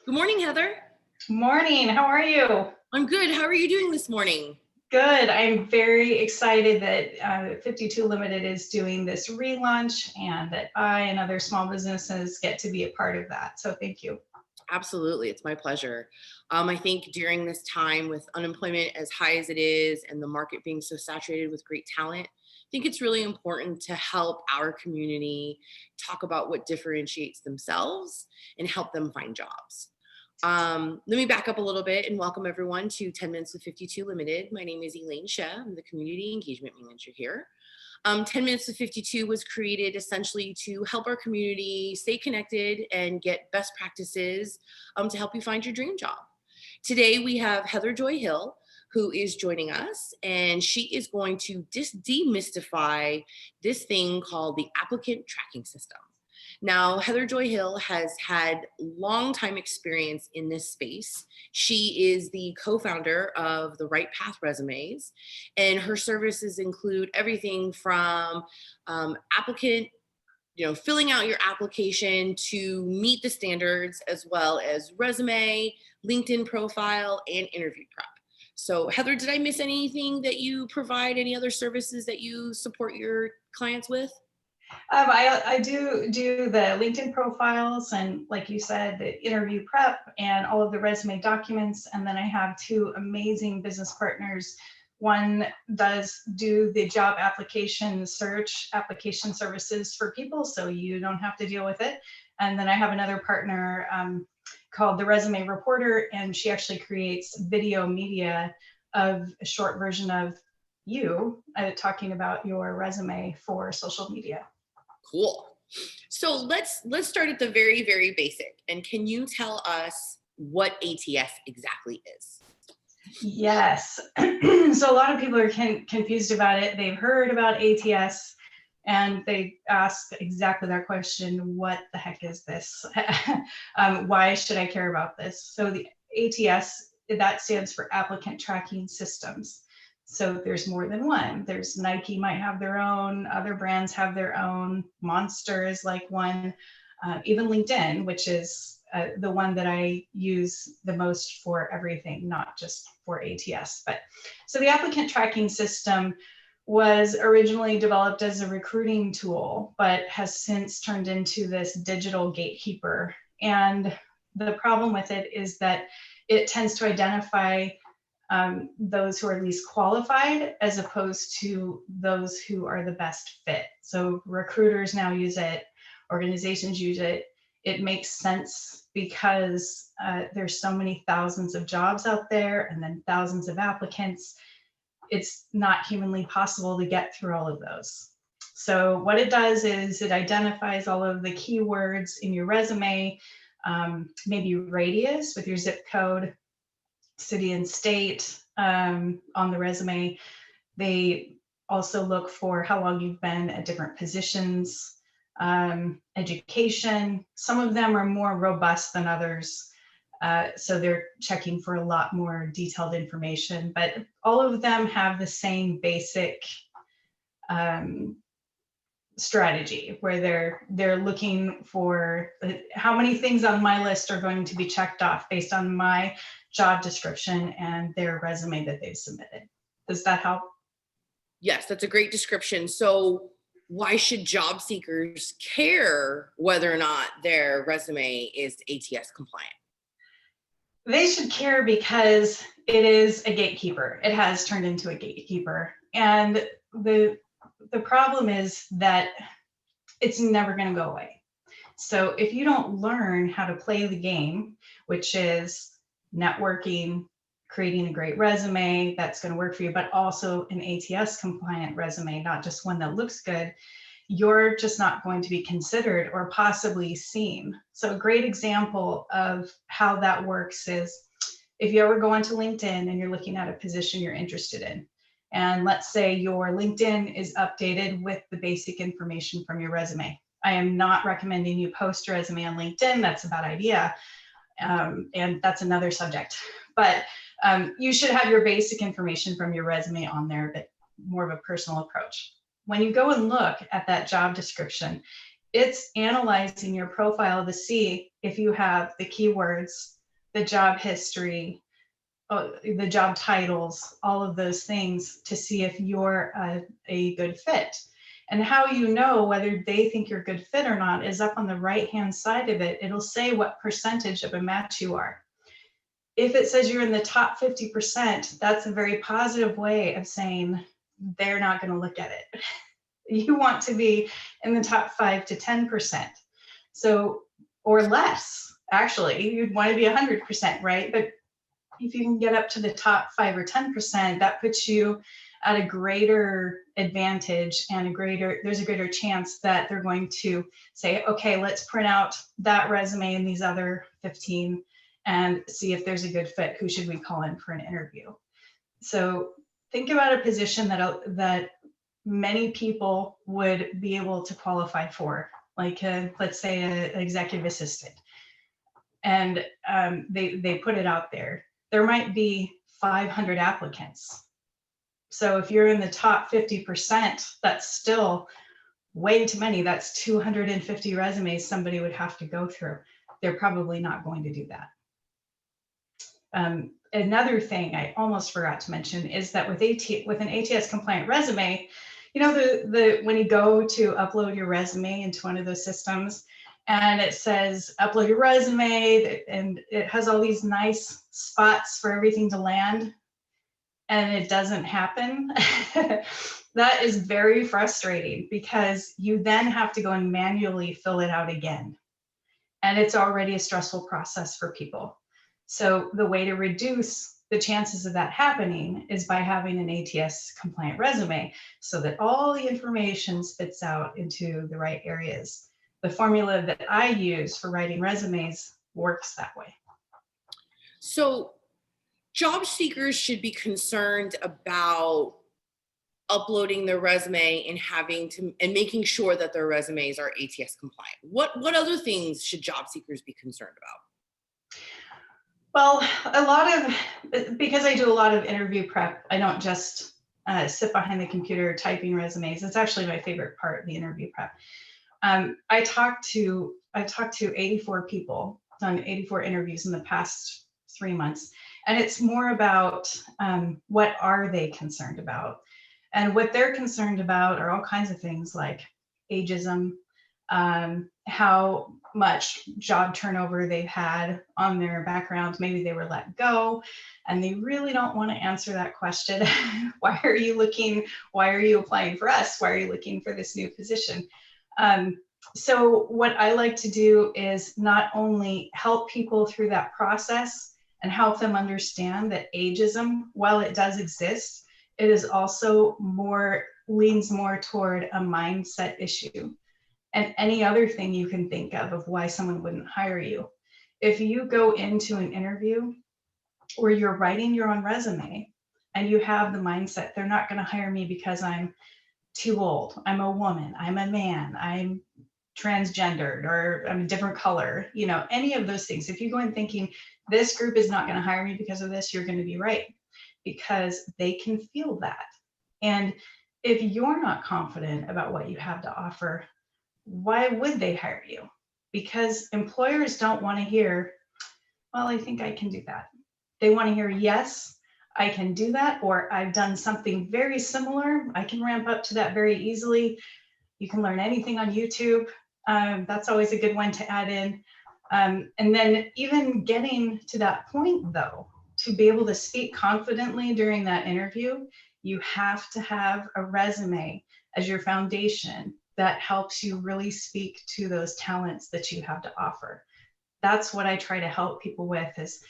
Good morning, Heather. Morning. How are you? I'm good. How are you doing this morning? Good. I'm very excited that 52 Limited is doing this relaunch and that I and other small businesses get to be a part of that. So thank you. Absolutely. It's my pleasure. I think during this time with unemployment as high as it is and the market being so saturated with great talent, I think it's really important to help our community talk about what differentiates themselves and help them find jobs. Let me back up a little bit and welcome everyone to 10 Minutes with 52 Limited. My name is Elaine Sheh. I'm the Community Engagement Manager here. 10 Minutes with 52 was created essentially to help our community stay connected and get best practices to help you find your dream job. Today we have Heather Joy Hill, who is joining us, and she is going to demystify this thing called the applicant tracking system. Now, Heather Joy Hill has had long time experience in this space. She is the co-founder of the Right Path Resumes, and her services include everything from applicant, filling out your application to meet the standards, as well as resume, LinkedIn profile, and interview prep. So Heather, did I miss anything that you provide? Any other services that you support your clients with? I do the LinkedIn profiles and, like you said, the interview prep and all of the resume documents. And then I have two amazing business partners. One does do the job application search application services for people, so you don't have to deal with it. And then I have another partner called the Resume Reporter, and she actually creates video media of a short version of you talking about your resume for social media. Cool. So let's start at the very, very basic. And can you tell us what ATS exactly is? Yes. So a lot of people are confused about it. They've heard about ATS and they ask exactly that question: what the heck is this? Why should I care about this? So the ATS, that stands for Applicant Tracking Systems. So there's more than one. There's Nike might have their own, other brands have their own, Monster is like one, even LinkedIn, which is the one that I use the most for everything, not just for ATS. But so the applicant tracking system was originally developed as a recruiting tool, but has since turned into this digital gatekeeper. And the problem with it is that it tends to identify those who are least qualified as opposed to those who are the best fit. So recruiters now use it, organizations use it. It makes sense because there's so many thousands of jobs out there and then thousands of applicants. It's not humanly possible to get through all of those. So what it does is it identifies all of the keywords in your resume, maybe radius with your zip code, city and state on the resume. They also look for how long you've been at different positions, education. Some of them are more robust than others. So they're checking for a lot more detailed information, but all of them have the same basic strategy where they're looking for how many things on my list are going to be checked off based on my job description and their resume that they've submitted. Does that help? Yes, that's a great description. So why should job seekers care whether or not their resume is ATS compliant? They should care because it is a gatekeeper. It has turned into a gatekeeper. And the problem is that it's never going to go away. So if you don't learn how to play the game, which is networking, creating a great resume that's going to work for you, but also an ATS compliant resume, not just one that looks good, you're just not going to be considered or possibly seen. So a great example of how that works is if you ever go onto LinkedIn and you're looking at a position you're interested in, and let's say your LinkedIn is updated with the basic information from your resume. I am not recommending you post your resume on LinkedIn. That's a bad idea. And that's another subject. But you should have your basic information from your resume on there, but more of a personal approach. When you go and look at that job description, it's analyzing your profile to see if you have the keywords the job history, the job titles, all of those things to see if you're a good fit. And how you know whether they think you're a good fit or not is up on the right-hand side of it. It'll say what percentage of a match you are. If it says you're in the top 50%, that's a very positive way of saying they're not going to look at it. You want to be in the top 5 to 10%. So, or less, actually, you'd want to be 100%, right? But if you can get up to the top 5 or 10%, that puts you at a greater advantage and there's a greater chance that they're going to say, okay, let's print out that resume and these other 15 and see if there's a good fit. Who should we call in for an interview? So think about a position that many people would be able to qualify for, like let's say an executive assistant, and they put it out there. There might be 500 applicants. So if you're in the top 50%, that's still way too many. That's 250 resumes somebody would have to go through. They're probably not going to do that. Another thing I almost forgot to mention is that with an ATS compliant resume, you know, when you go to upload your resume into one of those systems and it says upload your resume and it has all these nice spots for everything to land and it doesn't happen. That is very frustrating because you then have to go and manually fill it out again. And it's already a stressful process for people. So the way to reduce the chances of that happening is by having an ATS compliant resume so that all the information spits out into the right areas. The formula that I use for writing resumes works that way. So job seekers should be concerned about uploading their resume and making sure that their resumes are ATS compliant. What other things should job seekers be concerned about? Well, because I do a lot of interview prep, I don't just sit behind the computer typing resumes. It's actually my favorite part of the interview prep. I've talked to 84 people, done 84 interviews in the past 3 months. And it's more about what are they concerned about? And what they're concerned about are all kinds of things like ageism, how much job turnover they've had on their background. Maybe they were let go and they really don't want to answer that question. Why are you looking? Why are you applying for us? Why are you looking for this new position? So what I like to do is not only help people through that process and help them understand that ageism, while it does exist, it is also leans more toward a mindset issue and any other thing you can think of why someone wouldn't hire you. If you go into an interview or you're writing your own resume and you have the mindset, they're not going to hire me because I'm too old, I'm a woman, I'm a man, I'm transgendered, or I'm a different color, you know, any of those things. If you go in thinking this group is not going to hire me because of this, you're going to be right, because they can feel that. And if you're not confident about what you have to offer, why would they hire you? Because employers don't want to hear, well, I think I can do that. They want to hear, yes, I can do that, or I've done something very similar. I can ramp up to that very easily. You can learn anything on YouTube. That's always a good one to add in. And then even getting to that point, though, to be able to speak confidently during that interview, you have to have a resume as your foundation that helps you really speak to those talents that you have to offer. That's what I try to help people with, is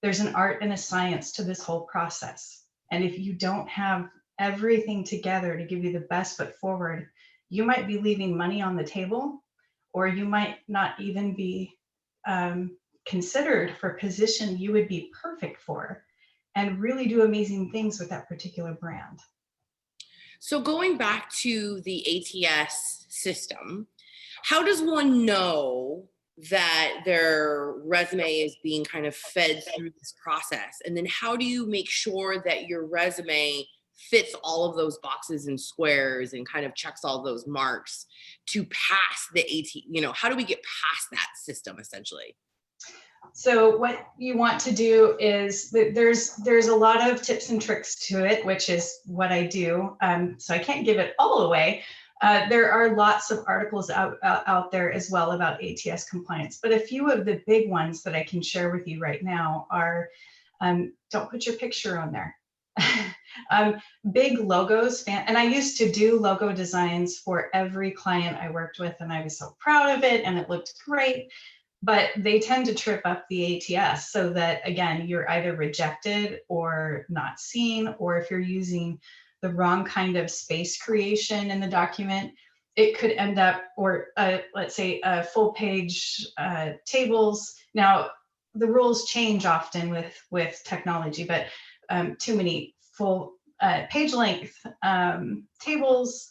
there's an art and a science to this whole process. And if you don't have everything together to give you the best foot forward, you might be leaving money on the table, or you might not even be considered for a position you would be perfect for and really do amazing things with that particular brand. So going back to the ATS system, how does one know that their resume is being kind of fed through this process? And then how do you make sure that your resume fits all of those boxes and squares and kind of checks all those marks to pass the how do we get past that system essentially? So what you want to do is there's a lot of tips and tricks to it, which is what I do. So I can't give it all away. There are lots of articles out there as well about ATS compliance, but a few of the big ones that I can share with you right now are, don't put your picture on there. Big logos, and I used to do logo designs for every client I worked with, and I was so proud of it and it looked great, but they tend to trip up the ATS so that, again, you're either rejected or not seen, or if you're using the wrong kind of space creation in the document, it could end up, or let's say full page tables. Now, the rules change often with technology, but too many full page length tables,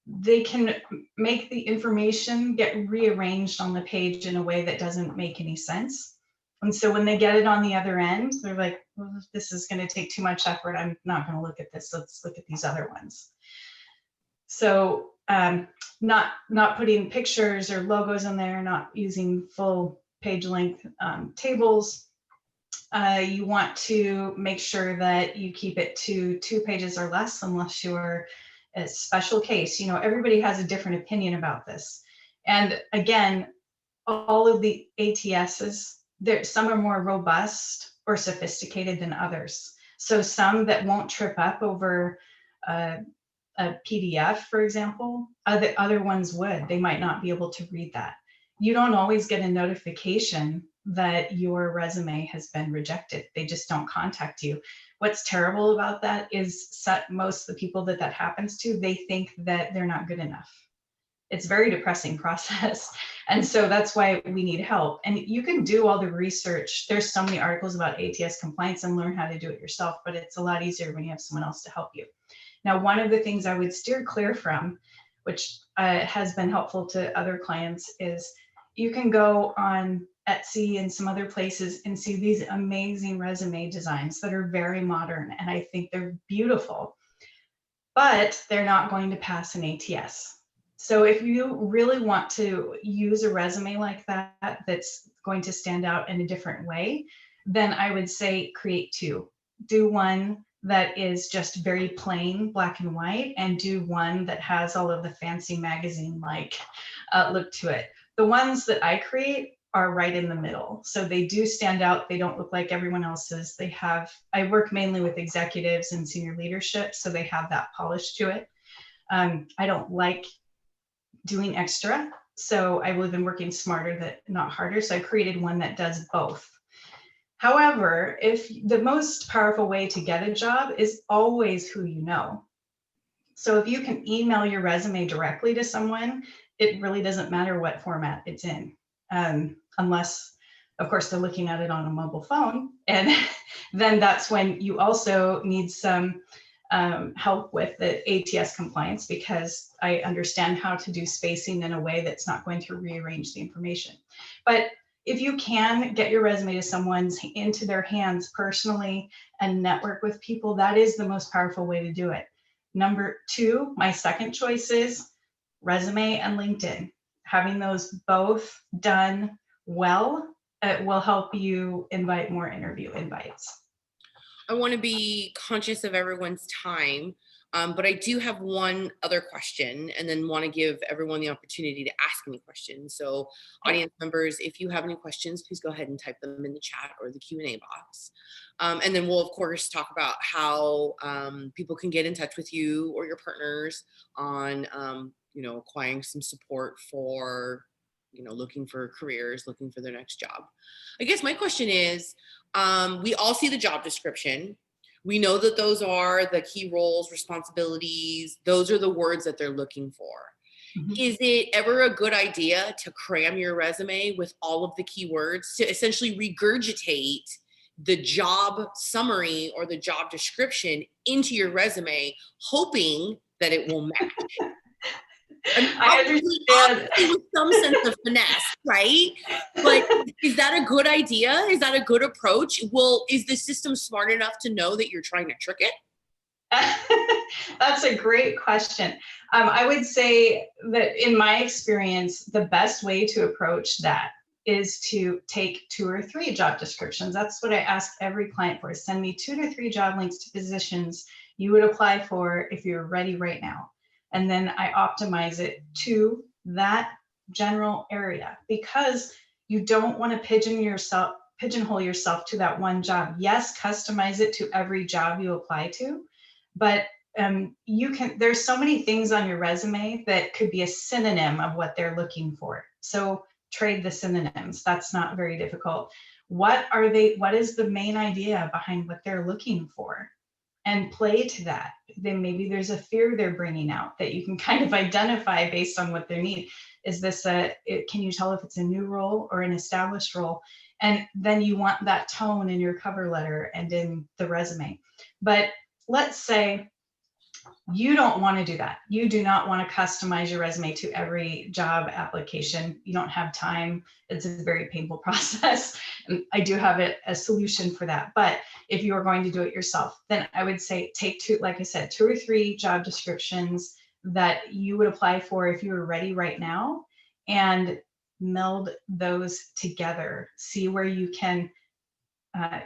they can make the information get rearranged on the page in a way that doesn't make any sense. And so when they get it on the other end, they're like, well, this is going to take too much effort. I'm not going to look at this. Let's look at these other ones. So not putting pictures or logos in there, not using full page length tables. You want to make sure that you keep it to 2 pages or less, unless you're a special case. You know, everybody has a different opinion about this. And again, all of the ATSs, some are more robust or sophisticated than others. So some that won't trip up over a PDF, for example, other ones would. They might not be able to read that. You don't always get a notification that your resume has been rejected. They just don't contact you. What's terrible about that is most of the people that happens to, they think that they're not good enough. It's a very depressing process. And so that's why we need help. And you can do all the research. There's so many articles about ATS compliance and learn how to do it yourself, but it's a lot easier when you have someone else to help you. Now, one of the things I would steer clear from, which has been helpful to other clients, is you can go on Etsy and some other places and see these amazing resume designs that are very modern. And I think they're beautiful, but they're not going to pass an ATS. So if you really want to use a resume like that, that's going to stand out in a different way, then I would say create 2. Do one that is just very plain black and white, and do one that has all of the fancy magazine-like look to it. The ones that I create are right in the middle. So they do stand out. They don't look like everyone else's. I work mainly with executives and senior leadership, so they have that polish to it. I don't like doing extra, so I believe in working smarter, not harder. So I created one that does both. However, if the most powerful way to get a job is always who you know. So if you can email your resume directly to someone, it really doesn't matter what format it's in, unless, of course, they're looking at it on a mobile phone. And then that's when you also need some help with the ATS compliance, because I understand how to do spacing in a way that's not going to rearrange the information. But if you can get your resume to someone's into their hands personally and network with people, that is the most powerful way to do it. Number 2, my second choice is resume and LinkedIn. Having those both done well, it will help you invite more interview invites. I want to be conscious of everyone's time, but I do have one other question, and then want to give everyone the opportunity to ask me questions. So audience members, if you have any questions, please go ahead and type them in the chat or the Q&A box. And then we'll, of course, talk about how people can get in touch with you or your partners on, acquiring some support for, looking for careers, looking for their next job. I guess my question is, we all see the job description. We know that those are the key roles, responsibilities. Those are the words that they're looking for. Mm-hmm. Is it ever a good idea to cram your resume with all of the keywords to essentially regurgitate the job summary or the job description into your resume, hoping that it will match? I understand. With some sense of finesse, right? But is that a good idea? Is that a good approach? Well, is the system smart enough to know that you're trying to trick it? That's a great question. I would say that in my experience, the best way to approach that is to take 2 or 3 job descriptions. That's what I ask every client for, is send me 2 to 3 job links to positions you would apply for if you're ready right now. And then I optimize it to that general area, because you don't want to pigeonhole yourself to that one job. Yes, customize it to every job you apply to, but there's so many things on your resume that could be a synonym of what they're looking for. So trade the synonyms. That's not very difficult. What is the main idea behind what they're looking for? And play to that. Then maybe there's a fear they're bringing out that you can kind of identify based on what they need. Is this can you tell if it's a new role or an established role? And then you want that tone in your cover letter and in the resume. But let's say you don't want to do that. You do not want to customize your resume to every job application. You don't have time. It's a very painful process. And I do have a solution for that. But if you are going to do it yourself, then I would say take 2, like I said, 2 or 3 job descriptions that you would apply for if you were ready right now, and meld those together. See where you can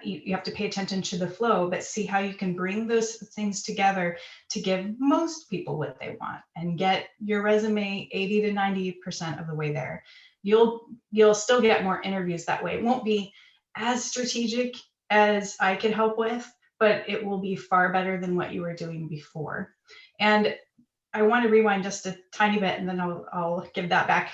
you have to pay attention to the flow, but see how you can bring those things together to give most people what they want and get your resume 80 to 90% of the way there. You'll still get more interviews that way. It won't be as strategic as I could help with, but it will be far better than what you were doing before. And I want to rewind just a tiny bit, and then I'll give that back.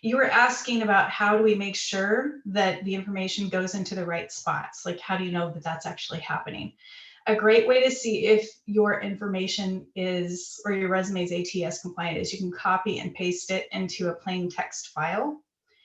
You were asking about how do we make sure that the information goes into the right spots? Like, how do you know that that's actually happening? A great way to see if your information is, or your resume is ATS compliant, is you can copy and paste it into a plain text file.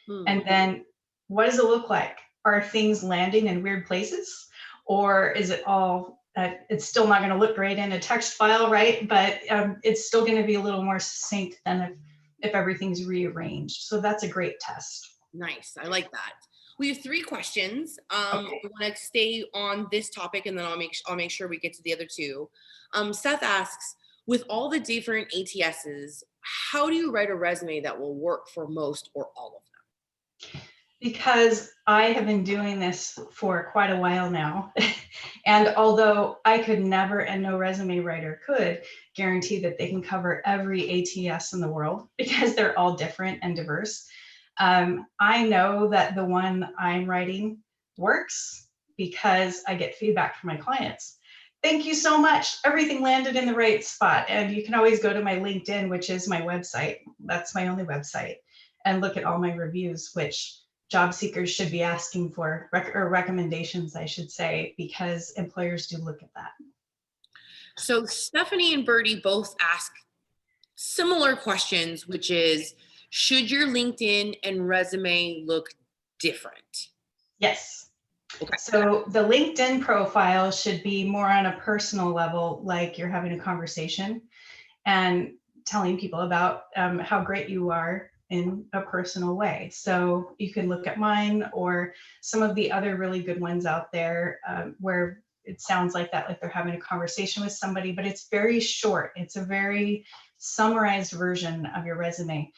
And then what does it look like? Are things landing in weird places? Or is it all, it's still not going to look great in a text file, right? But it's still going to be a little more succinct than if everything's rearranged. So that's a great test. Nice. I like that. We have 3 questions. Okay. We want to stay on this topic, and then I'll make sure we get to the other 2. Seth asks, with all the different ATSs, how do you write a resume that will work for most or all of them? Because I have been doing this for quite a while now. And although I could never, and no resume writer could, guarantee that they can cover every ATS in the world, because they're all different and diverse, I know that the one I'm writing works because I get feedback from my clients. Thank you so much. Everything landed in the right spot. And you can always go to my LinkedIn, which is my website. That's my only website, and look at all my reviews, which job seekers should be asking for, or recommendations, I should say, because employers do look at that. So Stephanie and Birdie both ask similar questions, which is, should your LinkedIn and resume look different? Yes. Okay. So the LinkedIn profile should be more on a personal level, like you're having a conversation and telling people about how great you are in a personal way. So you can look at mine or some of the other really good ones out there where it sounds like that, like they're having a conversation with somebody, but it's very short. It's a very summarized version of your resume.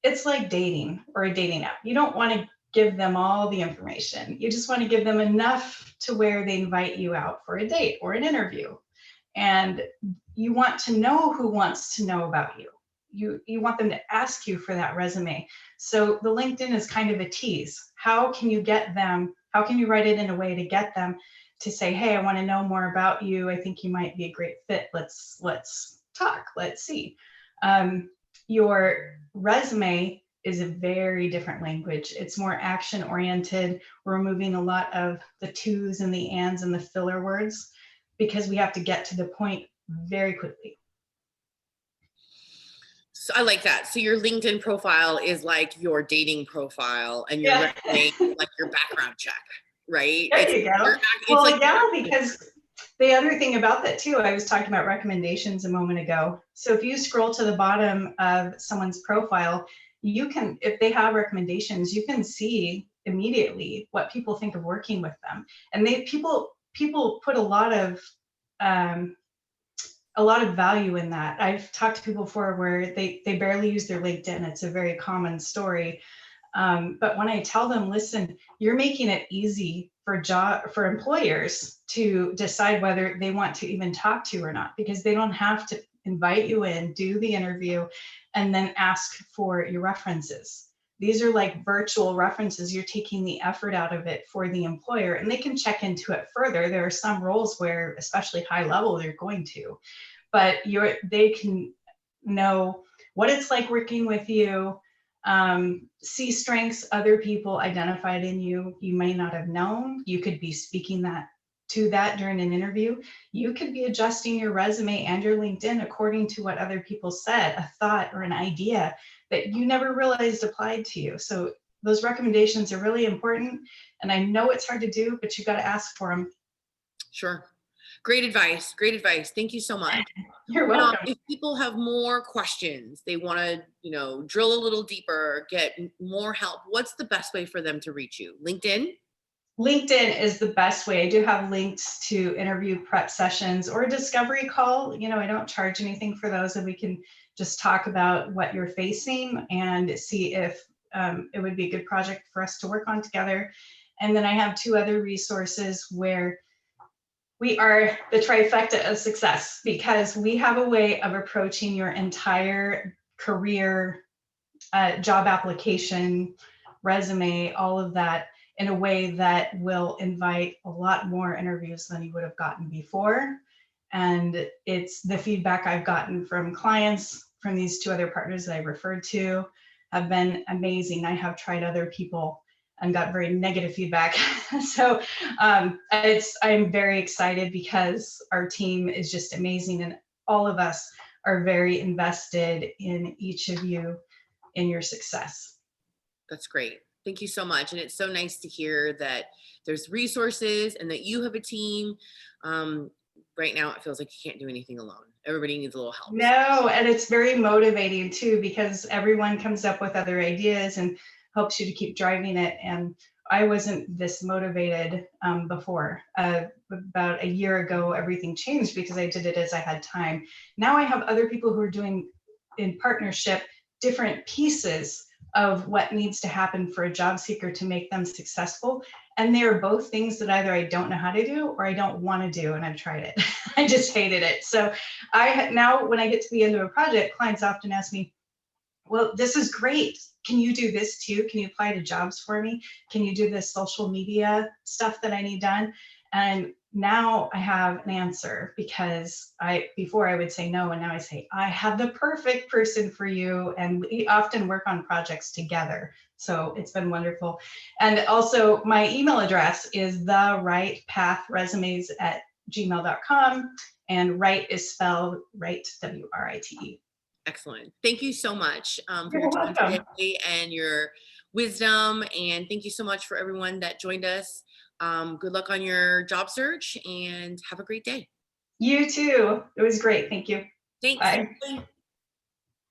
It's like dating or a dating app. You don't want to give them all the information. You just want to give them enough to where they invite you out for a date or an interview. And you want to know who wants to know about you. You want them to ask you for that resume. So the LinkedIn is kind of a tease. How can you get them? How can you write it in a way to get them to say, hey, I want to know more about you. I think you might be a great fit. Let's talk. Let's see. Your resume is a very different language. It's more action oriented. We're removing a lot of the to's and the ands and the filler words because we have to get to the point very quickly. So I like that. So your LinkedIn profile is like your dating profile, and your resume is like your background check, right? There you go. Well, like, yeah, because the other thing about that too, I was talking about recommendations a moment ago. So if you scroll to the bottom of someone's profile, you can, if they have recommendations, you can see immediately what people think of working with them. And people put a lot of value in that. I've talked to people before where they barely use their LinkedIn. It's a very common story. But when I tell them, listen, you're making it easy for employers to decide whether they want to even talk to you or not, because they don't have to invite you in, do the interview, and then ask for your references. These are like virtual references. You're taking the effort out of it for the employer, and they can check into it further. There are some roles where, especially high level, they're going to, but they can know what it's like working with you, see strengths other people identified in you may not have known. You could be speaking that during an interview. You could be adjusting your resume and your LinkedIn according to what other people said, a thought or an idea that you never realized applied to you. So those recommendations are really important. And I know it's hard to do, but you got to ask for them. Sure. Great advice. Great advice. Thank you so much. You're Now, welcome. if people have more questions, they want to, drill a little deeper, get more help, what's the best way for them to reach you? LinkedIn? LinkedIn is the best way. I do have links to interview prep sessions or a discovery call. I don't charge anything for those, and we can just talk about what you're facing and see if it would be a good project for us to work on together. And then I have two other resources where we are the trifecta of success, because we have a way of approaching your entire career, job application, resume, all of that in a way that will invite a lot more interviews than you would have gotten before. And it's the feedback I've gotten from clients from these two other partners that I referred to have been amazing. I have tried other people and got very negative feedback. So I'm very excited because our team is just amazing, and all of us are very invested in each of you in your success. That's great. Thank you so much. And it's so nice to hear that there's resources and that you have a team. Right now, it feels like you can't do anything alone. Everybody needs a little help. No, and it's very motivating too, because everyone comes up with other ideas and helps you to keep driving it. And I wasn't this motivated before. About a year ago, everything changed because I did it as I had time. Now I have other people who are doing in partnership different pieces of what needs to happen for a job seeker to make them successful. And they are both things that either I don't know how to do or I don't want to do, and I've tried it. I just hated it. So now when I get to the end of a project, clients often ask me, well, this is great. Can you do this too? Can you apply to jobs for me? Can you do this social media stuff that I need done? And now I have an answer, because before I would say no, and now I say, I have the perfect person for you. And we often work on projects together. So it's been wonderful. And also my email address is therightpathresumes@gmail.com. And right is spelled right, W-R-I-T-E. Excellent. Thank you so much for your You're time welcome. today and your wisdom. And thank you so much for everyone that joined us. Good luck on your job search and have a great day. You too. It was great. Thank you. Thanks. Bye. Bye.